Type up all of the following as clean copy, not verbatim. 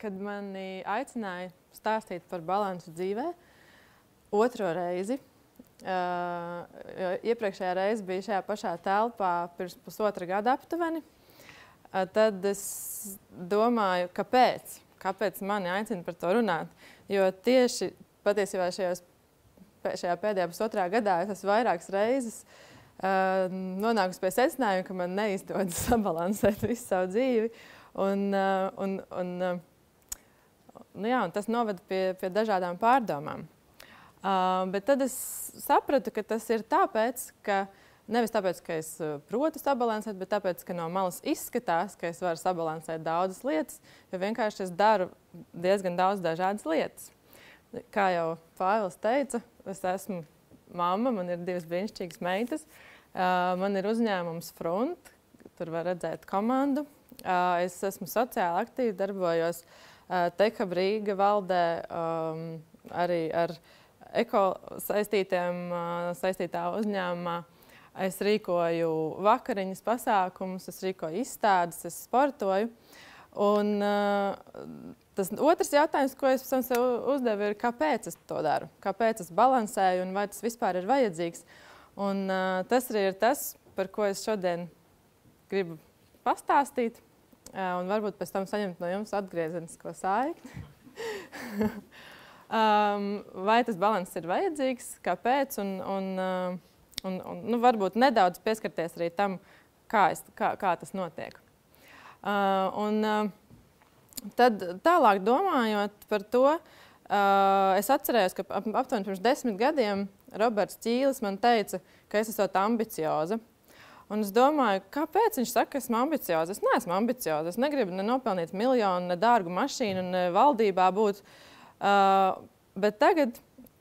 Kad mani aicināja stāstīt par balansu dzīvē, otro reizi, iepriekšējā reize bija šajā pašā telpā pirms pusotra gada aptuveni, tad es domāju, kāpēc mani aicina par to runāt. Jo tieši patiesībā šajā pēdējā pusotrā gadā es esmu vairākas reizes nonākusi pie secinājuma, ka man neizdodas sabalansēt visu savu dzīvi. Un tas noveda pie dažādām pārdomām. Bet tad es sapratu, ka tas ir tāpēc, ka nevis tāpēc, ka es protu sabalansēt, bet tāpēc, ka no malas izskatās, ka es varu sabalansēt daudzas lietas, jo vienkārši es daru diezgan daudz dažādas lietas. Kā jau Pāvils teica, es esmu mamma, man ir 2 brīnišķīgas meitas, man ir uzņēmums Front, tur var redzēt komandu. Es esmu sociāli aktīvi, darbojos Tehab Rīga valdē, arī ar eko saistītā uzņēmumā. Es rīkoju vakariņas pasākumus, es rīkoju izstādes, es sportoju. Un tas otrs jautājums, ko es sev uzdevu, ir, kāpēc es to daru? Kāpēc es balansēju un vai tas vispār ir vajadzīgs? Un tas arī ir tas, par ko es šodien gribu pastāstīt. Un varbūt pēc tam saņemt no jums atgriezenisko saikni. Vai tas balanss ir vajadzīgs? Kāpēc? Un varbūt nedaudz pieskarties arī tam, kā tas notiek. Tad tālāk domājot par to, es atcerējos, ka aptuveni pirms 10 gadiem Roberts Ķīlis man teica, ka es esmu ambicioza. Un es domāju, kāpēc viņš saka, ka esmu ambicioza? Es neesmu ambicioza. Es negribu ne nopelnīt miljonu, ne dārgu mašīnu, ne valdībā būt. Bet tagad,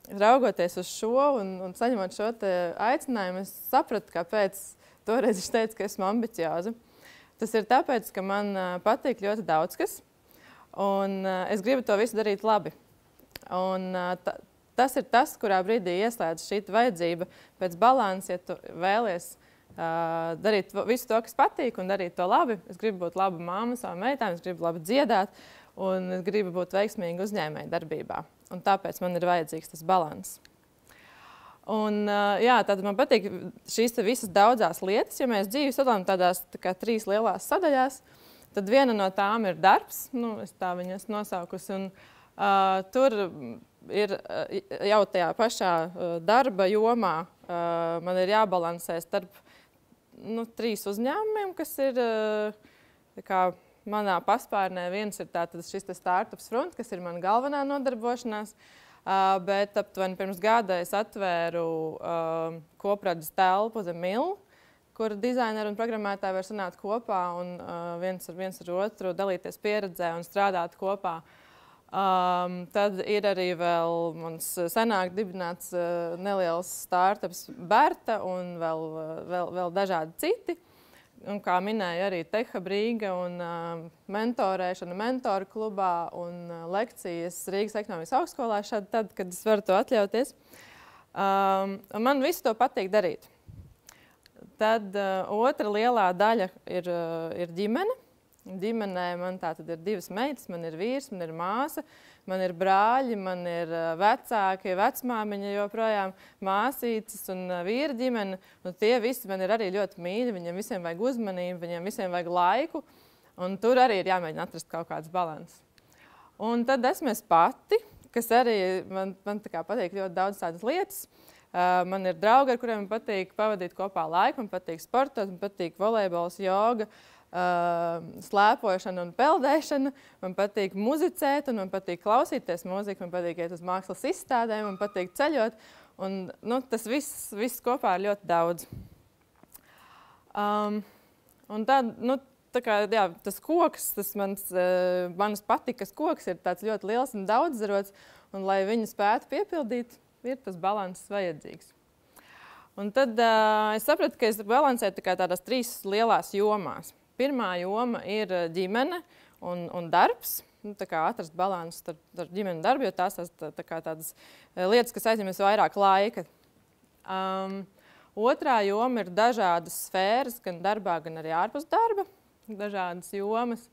raugoties uz šo un saņemot šo aicinājumu, es sapratu, kāpēc toreiz viņš teica, ka esmu ambicioza. Tas ir tāpēc, ka man patīk ļoti daudz kas, un es gribu to visu darīt labi. Un tas ir tas, kurā brīdī ieslēdz šī vajadzība pēc balansa, ja tu vēlies darīt visu to, kas patīk, un darīt to labi. Es gribu būt laba mamma savām meitām, es gribu labi dziedāt, un es gribu būt veiksmīga uzņēmēja darbībā. Un tāpēc man ir vajadzīgs tas balanss. Un, tātad man patīk šīs visas daudzās lietas, ja mēs dzīvi sadalām tādās 3 lielās sadaļās, tad viena no tām ir darbs, es tā viņu esmu nosaukusi, un tur ir jau tajā pašā darba jomā man ir jābalansē starp 3 uzņēmumiem, kas ir manā paspārnē. Viens ir šis Startups Front, kas ir mana galvenā nodarbošanās, bet aptuveni pirms gada es atvēru kopradzes telpu The Mill, kur dizaineri un programmētāji var sanākt kopā un viens ar otru dalīties pieredzē un strādāt kopā. Tad ir arī vēl mans senāk dibināts neliels startups Berta un vēl dažādi citi. Un, kā minēja arī Tehab Rīga un mentorēšana mentoru klubā un lekcijas Rīgas ekonomikas augstskolā tad, kad es varu to atļauties. Man visu to patīk darīt. Tad otra lielā daļa ir ģimene. Ģimenē man tātad ir 2 meitas, man ir vīrs, man ir māsa, man ir brāļi, man ir vecāki, vecmāmiņa joprojām, māsītes un vīra ģimene. Tie visi man ir arī ļoti mīļi, viņiem visiem vajag uzmanību, viņiem visiem vajag laiku, un tur arī ir jāmēģina atrast kaut kāds balanss. Un tad esmu es pati, kas arī man patīk ļoti daudz tādas lietas. Man ir draugi, ar kuriem man patīk pavadīt kopā laiku, man patīk sportot, man patīk volejbols, joga, slēpošana un peldēšana, man patīk muzicēt un man patīk klausīties mūziku, man patīk iet uz mākslas izstādēm, man patīk ceļot, un tas viss kopā ir ļoti daudz. Un tas koks, manas patikas koks ir tāds ļoti liels un daudzzarots, un lai viņu spētu piepildīt, ir tas balanss vajadzīgs. Un tad es sapratu, ka es balansēju tādās 3 lielās jomās. Pirmā joma ir ģimene un darbs. Atrast balansu starp ģimeni un darbu, jo tās tādas lietas, kas aizņemas vairāk laika. Otrā joma ir dažādas sfēras, gan darbā, gan arī ārpus darba, dažādas jomas.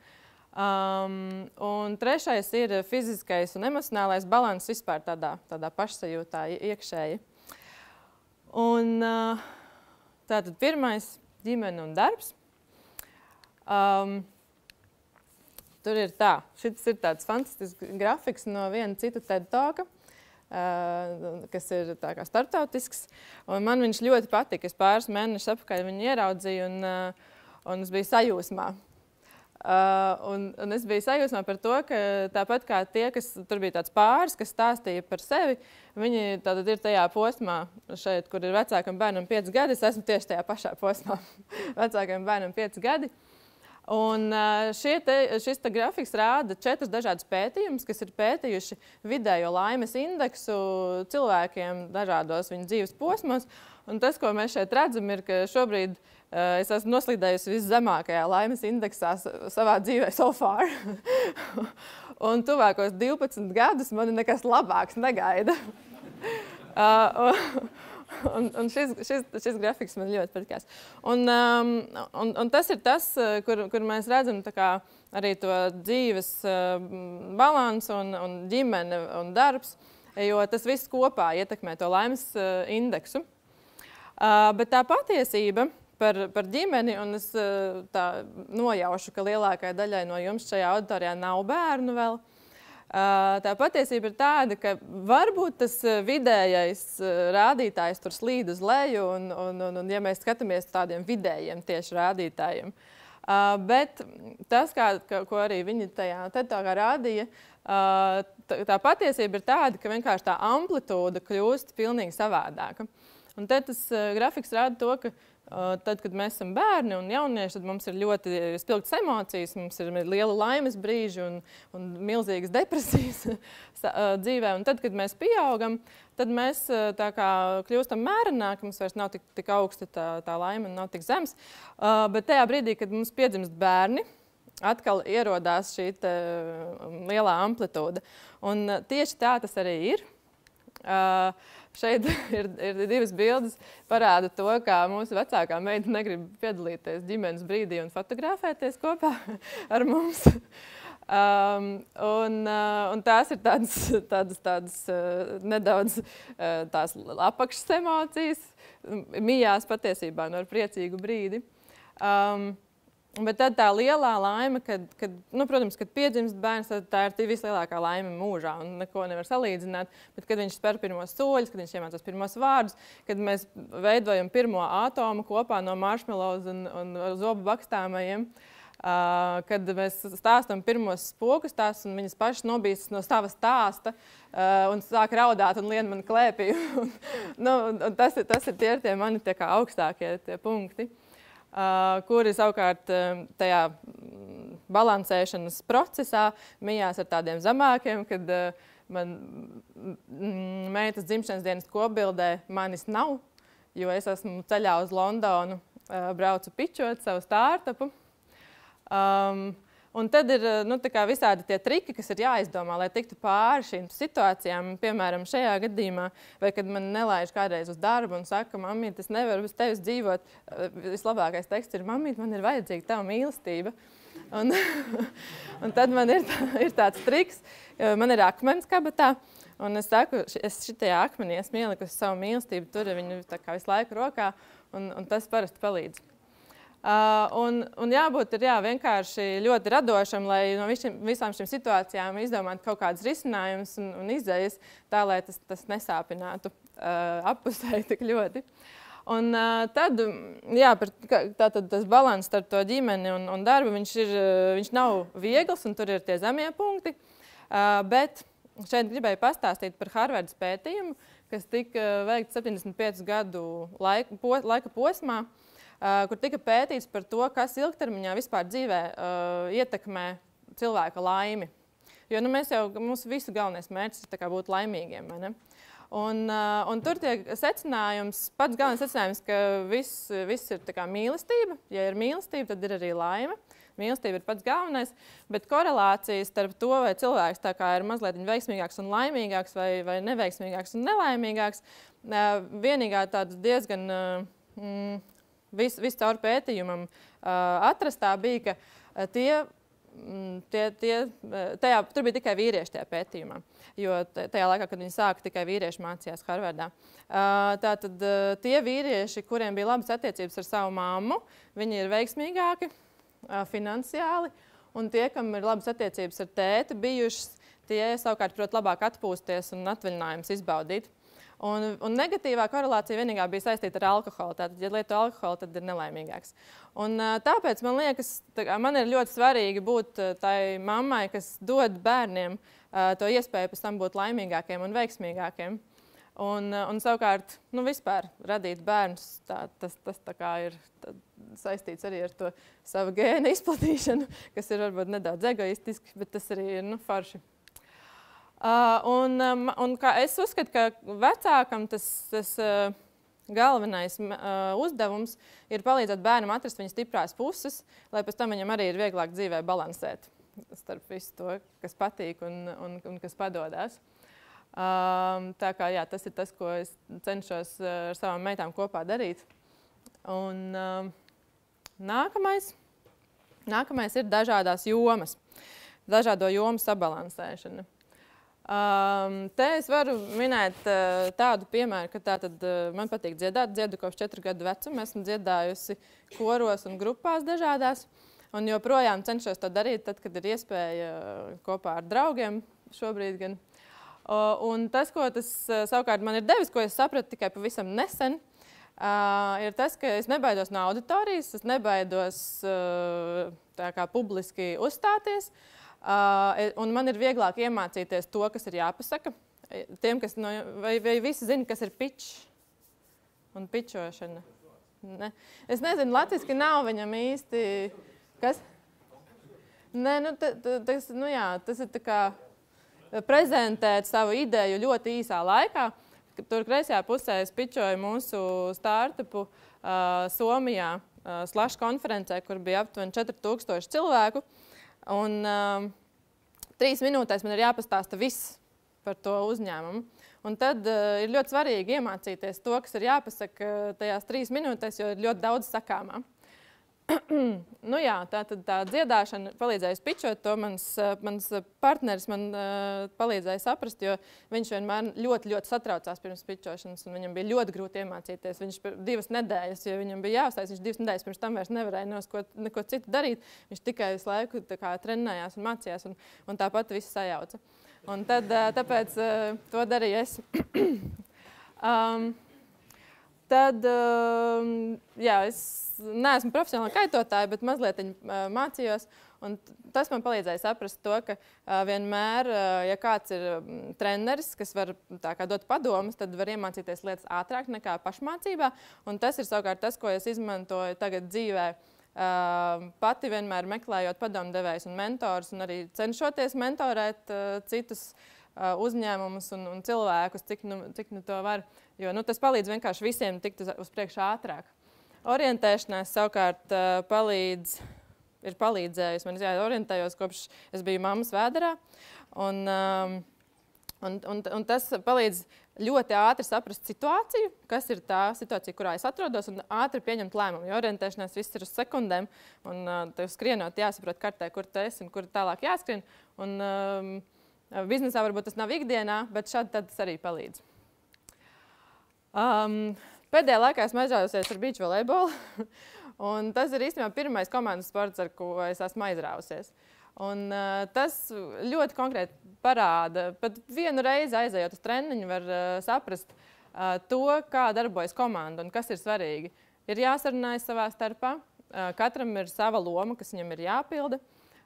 Un trešais ir fiziskais un emocionālais balanss vispār tādā pašsajūtā iekšēji. Un tātad pirmais – ģimene un darbs. Tur ir tā. Šis ir tāds fantastisks grafiks no viena citu TED Talka, kas ir tā kā starptautisks. Un man viņš ļoti patika. Es pāris mēnešus atpakaļ viņu ieraudzīju un es biju sajūsmā. Un es biju sajūsmā par to, ka tāpat kā tie, kas tur bija tāds pāris, kas stāstīja par sevi, viņi tātad ir tajā posmā šeit, kur ir vecākam bērnam 5 gadi. Es esmu tieši tajā pašā posmā, vecākam bērnam 5 gadi. Un šis grafiks rāda 4 dažādus pētījumus, kas ir pētījuši vidējo laimes indeksu cilvēkiem dažādos viņu dzīves posmos. Un tas, ko mēs šeit redzam, ir, ka šobrīd es esmu noslīdējusi viszemākajā laimes indeksā savā dzīvē so far. Un tuvākos 12 gadus mani nekas labāks negaida. Un šis grafiks man ļoti patikās. Un tas ir tas, kur mēs redzam tā kā arī to dzīves balansu un ģimene un darbs, jo tas viss kopā ietekmē to laimes indeksu. Bet tā patiesība par ģimeni, un es tā nojaušu, ka lielākai daļai no jums šajā auditorijā nav bērnu vēl, tā patiesība ir tāda, ka varbūt tas vidējais rādītājs tur slīd uz leju, un ja mēs skatāmies tādiem vidējiem tieši rādītājiem. Bet tas, ko arī viņi tajā TED Talkā rādīja, tā patiesība ir tāda, ka vienkārši tā amplitūda kļūst pilnīgi savādāka. Un te tas grafiks rāda to, ka tad, kad mēs esam bērni un jaunieši, tad mums ir ļoti spilgtas emocijas, mums ir liela laimes brīži un milzīgas depresijas dzīvē. Un tad, kad mēs pieaugam, tad mēs tā kā kļūstam mērenāki, mums vairs nav tik augsta tā laime un nav tik zems. Bet tajā brīdī, kad mums piedzimst bērni, atkal ierodās šī lielā amplitūda. Un tieši tā tas arī ir. Šeit ir 2 bildes, parāda to, kā mūsu vecākā meita negrib piedalīties ģimenes brīdī un fotografēties kopā ar mums. Un tās ir tādas nedaudz tās apakšas emocijas, mijās patiesībā no priecīgu brīdi. Bet tad tā lielā laime, protams, kad piedzimst bērns, tad tā ir vislielākā laime mūžā un neko nevar salīdzināt. Bet kad viņš spēr pirmos soļus, kad viņš iemācās pirmos vārdus, kad mēs veidojam pirmo atomu kopā no marshmallows un zobu bakstāmajiem, kad mēs stāstam pirmos spoku stāstus un viņas pašas nobīstas no sava stāsta un sāk raudāt un lien man klēpī. Tas ir tie mani augstākie tie punkti. Kuri savukārt tajā balansēšanas procesā mijās ar tādiem zemākiem, kad man meitas dzimšanas dienas kopbildē manis nav, jo es esmu ceļā uz Londonu, braucu pičot savu startupu. Un tad ir visādi tie triki, kas ir jāizdomā, lai tiktu pāri šīm situācijām. Piemēram, šajā gadījumā, vai kad man nelaiž kādreiz uz darbu un saka, mamīt, es nevaru bez tevis dzīvot, vislabākais teksts ir, mamīt, man ir vajadzīga tava mīlestība. Un tad man ir tāds triks, man ir akmens kabatā, un es saku, es šitajā akmenī esmu ielikusi savu mīlestību, tur viņu tā kā visu laiku rokā, un tas parasti palīdz. Un jābūt vienkārši ļoti radošam, lai no visām šīm situācijām izdomātu kaut kādas risinājumus un izējas tā, lai tas nesāpinātu appusēji tik ļoti. Un tad, tātad tas balanss starp to ģimeni un darbu, viņš nav viegls un tur ir tie zemie punkti, bet šeit gribēju pastāstīt par Harvardas pētījumu, kas tika veikts 75 gadu laika posmā, kur tika pētīts par to, kas ilgtermiņā vispār dzīvē ietekmē cilvēka laimi. Jo mūsu visu galvenais mērķis ir būt laimīgiem, vai ne? Un tur tiek secinājums, pats galvenais secinājums, ka viss ir mīlestība. Ja ir mīlestība, tad ir arī laime. mīlestība ir pats galvenais, bet korelācijas starp to, vai cilvēks tā kā ir mazliet veiksmīgāks un laimīgāks vai neveiksmīgāks un nelaimīgāks, vienīgā tāda diezgan visu caur pētījumam atrastā bija, ka tur bija tikai vīrieši tajā pētījumā, jo tajā laikā, kad viņi sāka, tikai vīrieši mācījās Harvardā. Tātad tie vīrieši, kuriem bija labas attiecības ar savu mammu, viņi ir veiksmīgāki finansiāli, un tie, kam ir labas attiecības ar tēti bijušas, tie savukārt prot labāk atpūsties un atvaļinājums izbaudīt. Un negatīvā korelācija vienīgā bija saistīta ar alkoholu. Tātad, ja lieto alkoholu, tad ir nelaimīgāks. Un tāpēc man liekas, man ir ļoti svarīgi būt tai mammai, kas dod bērniem to iespēju pēc tam būt laimīgākiem un veiksmīgākiem. Un savukārt, vispār radīt bērnus, tas tā kā ir saistīts arī ar to savu gēnu izplatīšanu, kas ir varbūt nedaudz egoistiski, bet tas arī ir forši. Un kā es uzskatu, ka vecākam tas galvenais uzdevums ir palīdzēt bērnam atrast viņa stiprās puses, lai pēc tam viņam arī ir vieglāk dzīvē balansēt starp visu to, kas patīk un kas padodas. Tā kā jā, tas ir tas, ko es cenšos ar savām meitām kopā darīt. Un nākamais ir dažādās jomas, dažādo jomu sabalansēšana. Te es varu minēt tādu piemēru, ka man patīk dziedāt, dziedu kopš 4 gadu vecuma, esmu dziedājusi koros un grupās dažādās, un joprojām cenšos to darīt, tad, kad ir iespēja kopā ar draugiem šobrīd gan. Un tas, ko tas savukārt man ir devis, ko es sapratu tikai pavisam nesen, ir tas, ka es nebaidos no auditorijas, es nebaidos tā kā publiski uzstāties, un man ir vieglāk iemācīties to, kas ir jāpasaka. Tiem, kas vai visi zina, kas ir pitch un pitchošana? Ne. Es nezinu, latviski nav viņam īsti... Kas? Nē, tas ir tā kā prezentēt savu ideju ļoti īsā laikā. Tur kreisajā pusē es pitchoju mūsu startupu Somijā Slash konferencē, kur bija aptuveni 4000 cilvēku. Un 3 minūtēs man ir jāpastāsta viss par to uzņēmumu. Un tad ir ļoti svarīgi iemācīties to, kas ir jāpasaka tajās 3 minūtēs, jo ir ļoti daudz sakāmā. Tā dziedāšana palīdzēja pitchot to. Mans partneris man palīdzēja saprast, jo viņš vienmēr ļoti satraucās pirms pitchošanas, un viņam bija ļoti grūti iemācīties. Viņš 2 nedēļas, jo viņam bija jāuzstājas, viņš 2 nedēļas pirms tam vairs nevarēja neko citu darīt. Viņš tikai visu laiku trenējās un mācījās, un tāpat visu sajauca. Un tad, tāpēc to darīju es. Es neesmu profesionāla kaitotāja, bet mazliet mācījos. Un tas man palīdzēja saprast to, ka vienmēr, ja kāds ir treneris, kas var dot padomus, tad var iemācīties lietas ātrāk nekā pašmācībā. Un tas ir savukārt tas, ko es izmantoju tagad dzīvē. Pati vienmēr meklējot padomdevējus un mentors, un arī cenšoties mentorēt citus uzņēmumus un cilvēkus, cik to var. Jo tas palīdz vienkārši visiem tikt uz priekšu ātrāk. Orientēšanās savukārt ir palīdzējusi. Man orientējos kopš es biju mammas vēderā. Un tas palīdz ļoti ātri saprast situāciju, kas ir tā situācija, kurā es atrodos, un ātri pieņemt lēmumu. Jo orientēšanās viss ir uz sekundēm, un tev skrienot jāsaprot kartē, kur tu esi un kur tālāk jāskrien. Un biznesā varbūt tas nav ikdienā, bet šādi tas arī palīdz. Pēdējā laikā esmu aizrāvusies ar beach volejbolu, un tas ir īstenībā pirmais komandas sports, ar ko es esmu aizrāvusies. Un tas ļoti konkrēti parāda, pat vienu reizi aizejot uz treniņu var saprast to, kā darbojas komanda un kas ir svarīgi. Ir jāsarunājas savā starpā, katram ir sava loma, kas viņam ir jāpilda.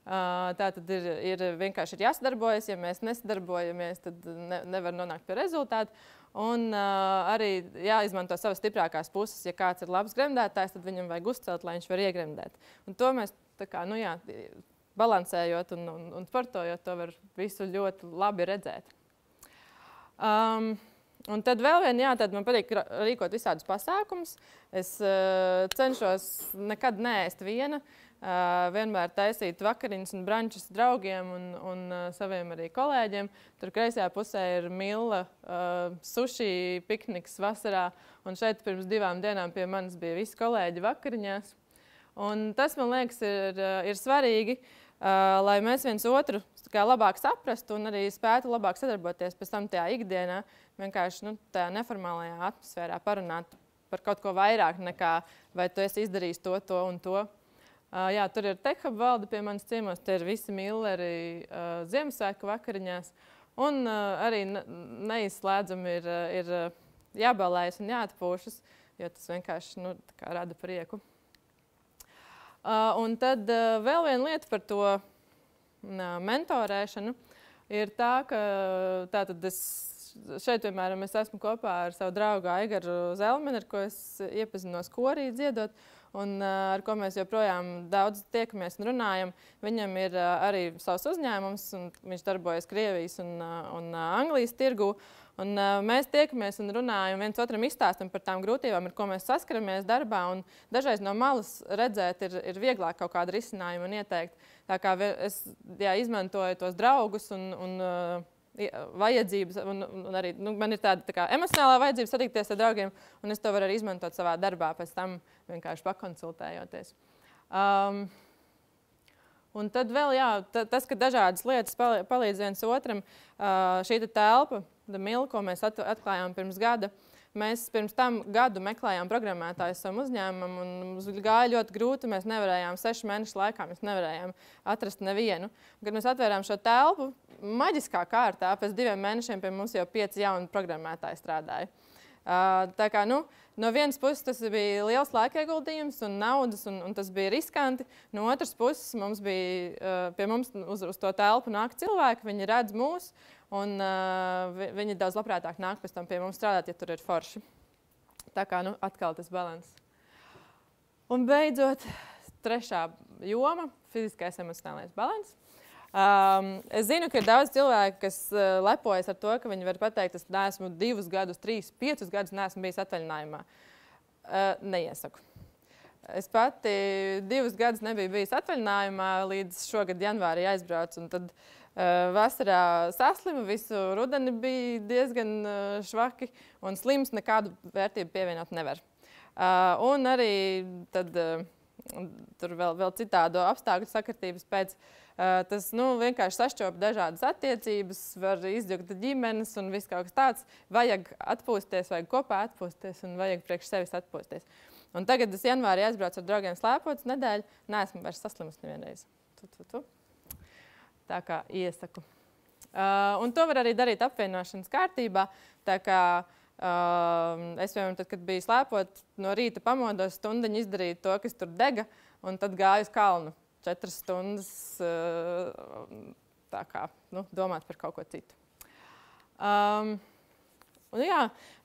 Tātad ir vienkārši jāsadarbojas, ja mēs nesadarbojamies, tad nevar nonākt pie rezultātu. Un arī jāizmanto savas stiprākās puses. Ja kāds ir labs gremdētājs, tad viņam vajag uzcelt, lai viņš var iegremdēt. Un to mēs balansējot un sportojot, to var visu ļoti labi redzēt. Un tad vēl tad man patīk rīkot visādus pasākumus. Es cenšos nekad neēst viena. Vienmēr taisīt vakariņas un brančus draugiem un saviem arī kolēģiem. Tur kreisajā pusē ir Milla suši pikniks vasarā. Un šeit pirms 2 dienām pie manis bija visi kolēģi vakariņās. Un tas, man liekas, ir svarīgi, lai mēs viens otru labāk saprastu un arī spētu labāk sadarboties pēc tam tajā ikdienā. Vienkārši tajā neformālajā atmosfērā parunāt par kaut ko vairāk nekā vai tu esi izdarījis to un to. Jā, tur ir TechHub valde pie manis ciemos, te ir visi milleri Ziemassvētku vakariņās. Un arī neizslēdzami ir jābalējas un jāatpūšas, jo tas vienkārši rada prieku. Un tad vēl viena lieta par to mentorēšanu ir tā, ka tātad šeit, piemēram, es esmu kopā ar savu draugu Aigaru Zelmeni, ar ko es iepazinos korī dziedot, un ar ko mēs joprojām daudz tiekamies un runājam. Viņam ir arī savs uzņēmums, un viņš darbojas Krievijas un Anglijas tirgū. Un mēs tiekamies un runājam, viens otram izstāstam par tām grūtībām, ar ko mēs saskaramies darbā. Un dažreiz no malas redzēt ir vieglāk kaut kādu risinājumu un ieteikt. Tā kā es izmantoju tos draugus un vajadzības, un arī man ir tāda emocionālā vajadzība satikties ar draugiem, un es to varu arī izmantot savā darbā, pēc tam vienkārši pakonsultējoties. Un tad vēl, tas, ka dažādas lietas palīdz viens otram, šī telpa, The Mill, ko mēs atklājām pirms gada, mēs pirms tam gadu meklējām programmētājus savam uzņēmumam, un mums gāja ļoti grūti, mēs nevarējām 6 mēnešu laikā, mēs nevarējām atrast nevienu. Kad mēs atvērām šo telpu, maģiskā kārtā, pēc 2 mēnešiem pie mums jau 5 jauni programmētāji strādāja. Tā kā, no vienas puses tas bija liels laika ieguldījums un naudas, un tas bija riskanti. No otras puses mums bija, pie mums uz to telpu nāk cilvēki, viņi redz mūs, un viņi daudz labprātāk nāk pēc tam pie mums strādāt, ja tur ir forši. Tā kā, atkal tas balans. Un beidzot, 3. joma – fiziskais emocionālais balans. Es zinu, ka ir daudz cilvēku, kas lepojas ar to, ka viņi var pateikt, es neesmu 2 gadus, 3, 5 gadus neesmu bijis atvaļinājumā. Neiesaku. Es pati 2 gadus nebiju bijis atvaļinājumā, līdz šogad janvārī aizbraucu, un tad vasarā saslimu, visu rudeni bija diezgan švaki, un slims nekādu vērtību pievienot nevar. Un arī tad tur vēl citādu apstākļu sakritības pēc. Tas vienkārši sašķopa dažādas attiecības, var izjaukt ģimenes un viss kaut kas tāds. Vajag atpūsties, vajag kopā atpūsties un vajag priekš sevis atpūsties. Un tagad es janvārī aizbraucu ar draugiem slēpotas nedēļu, neesmu vairs saslimus nevienreiz. Tā kā iesaku. Un to var arī darīt apvienošanas kārtībā. Tā kā es, piemēram, tad, kad biju slēpot, no rīta pamodos stundiņu izdarīju to, kas tur dega, un tad gāju uz kalnu. 4 stundas tā kā, domāt par kaut ko citu. Un jā,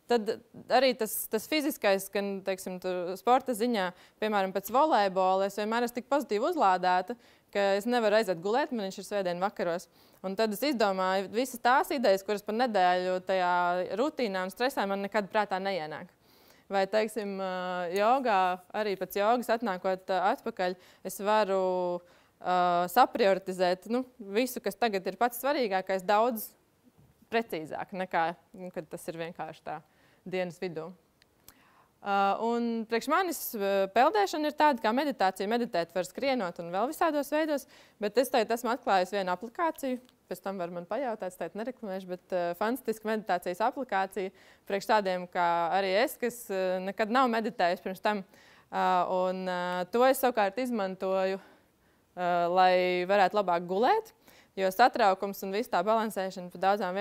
tad arī tas fiziskais, gan, teiksim, sporta ziņā, piemēram, pēc volejbola, es vienmēr esmu tik pozitīvi uzlādēta, ka es nevaru aiziet gulēt, man viņš ir svētdien vakaros. Un tad es izdomāju visas tās idejas, kuras par nedēļu tajā rutīnā un stresā man nekad prātā neienāk. Vai, teiksim, jogā, arī pēc jogas atnākot atpakaļ, es varu saprioritizēt visu, kas tagad ir pats svarīgākais, daudz precīzāk nekā, kad tas ir vienkārši tā dienas vidū. Un priekš manis peldēšana ir tāda kā meditācija. Meditēt var skrienot un vēl visādos veidos, bet es tagad esmu atklājusi vienu aplikāciju. Pēc tam var man pajautāt, es tagad nereklamēšu, bet fantastiska meditācijas aplikācija priekš tādiem kā arī es, kas nekad nav meditējusi pirms tam. Un to es savukārt izmantoju, lai varētu labāk gulēt, jo satraukums un viss tā balansēšana par daudzām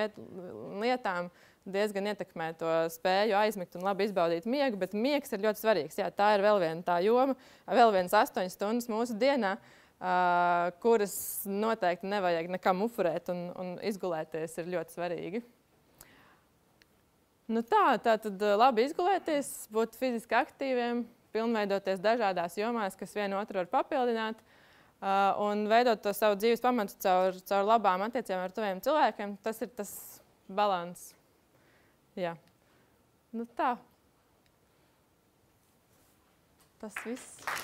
lietām diezgan ietekmē to spēju aizmigt un labi izbaudīt miegu, bet miegs ir ļoti svarīgs. Jā, tā ir vēl viena tā joma, vēl vienas 8 stundas mūsu dienā, kuras noteikti nevajag nekam upurēt un izgulēties ir ļoti svarīgi. Tā tad labi izgulēties, būt fiziski aktīviem, pilnveidoties dažādās jomās, kas vienu otru var papildināt, un veidot to savu dzīves pamatu caur labām attiecībām ar tuviem cilvēkiem. Tas ir tas balans, Jā. Nu tā. Tas viss.